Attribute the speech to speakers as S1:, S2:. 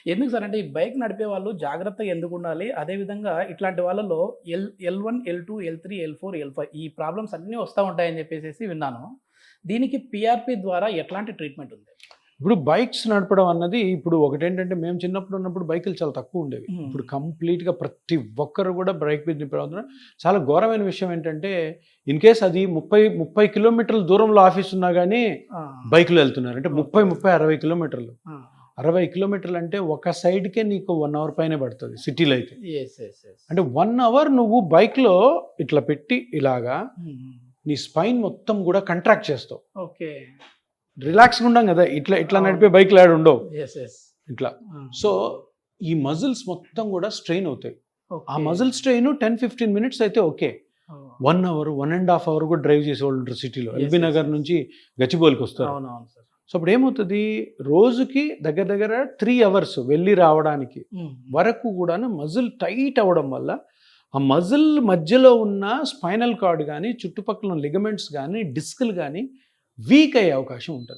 S1: ఎందుకు సార్ అంటే ఈ బైక్ నడిపే వాళ్ళు జాగ్రత్తగా ఎందుకు ఉండాలి? అదేవిధంగా ఇట్లాంటి వాళ్ళలో ఎల్1, ఎల్2, ఎల్3, ఎల్4, ఎల్5 ఈ ప్రాబ్లమ్స్ అన్నీ వస్తా ఉంటాయని చెప్పేసేసి విన్నాను. దీనికి పీఆర్‌పీ ద్వారా ఎట్లాంటి ట్రీట్మెంట్ ఉంది?
S2: ఇప్పుడు బైక్స్ నడపడం అన్నది ఇప్పుడు ఒకటేంటంటే మేము చిన్నప్పుడు ఉన్నప్పుడు బైకులు చాలా తక్కువ ఉండేవి. ఇప్పుడు కంప్లీట్‌గా ప్రతి ఒక్కరు కూడా బైక్ మీద నింపబడుతున్నారు. చాలా ఘోరమైన విషయం ఏంటంటే ఇన్ కేస్ అది 30 కిలోమీటర్ల దూరంలో ఆఫీస్ ఉన్నా గానీ
S1: ఆ!
S2: బైక్‌లో వెళ్తున్నారు. అంటే 60 కిలోమీటర్లు.
S1: ఆ!
S2: 60 కిలోమీటర్లు అంటే ఒక సైడ్‌కే నీకు 1 అవర్ పైనే పడుతుంది సిటీలో అయితే.
S1: యెస్. యెస్. యెస్.
S2: అంటే 1 అవర్ నువ్వు బైక్‌లో ఇట్లా పెట్టి ఇలాగా
S1: హ్మ్.
S2: నీ స్పైన్ మొత్తం కూడా కాంట్రాక్ట్ చేస్తావు.
S1: ఓకే.
S2: రిలాక్స్‌గా ఉండం కదా! ఇట్లా
S1: అవును.
S2: నడిపే బైక్‌లు యాడ ఉండవు.
S1: యెస్. యెస్.
S2: ఇట్లా.
S1: ఆ!
S2: సో ఈ మజిల్స్ మొత్తం కూడా స్ట్రెయిన్ అవుతాయి. ఆ
S1: ఓకే.
S2: మజిల్ స్ట్రెయిన్ 10-15 మినిట్స్ అయితే ఓకే.
S1: ఓహ్!
S2: 1 అవర్, 1.5 అవర్ కూడా డ్రైవ్ చేసేవాళ్ళు ఉంటారు సిటీలో.
S1: Yes,
S2: LB
S1: yes,
S2: Nagar
S1: yes.
S2: నుంచి గచ్చిబౌలికి వస్తారు.
S1: అవునవును సార్.
S2: సో అప్పుడు ఏమవుతుంది, రోజుకి దగ్గర 3 అవర్స్ వెళ్ళి రావడానికి వరకు కూడా మజిల్ టైట్ అవ్వడం వల్ల ఆ మజిల్ మధ్యలో ఉన్న స్పైనల్ కార్డ్ కానీ చుట్టుపక్కల లిగమెంట్స్ కానీ డిస్క్లు కానీ వీక్ అయ్యే అవకాశం ఉంటుంది.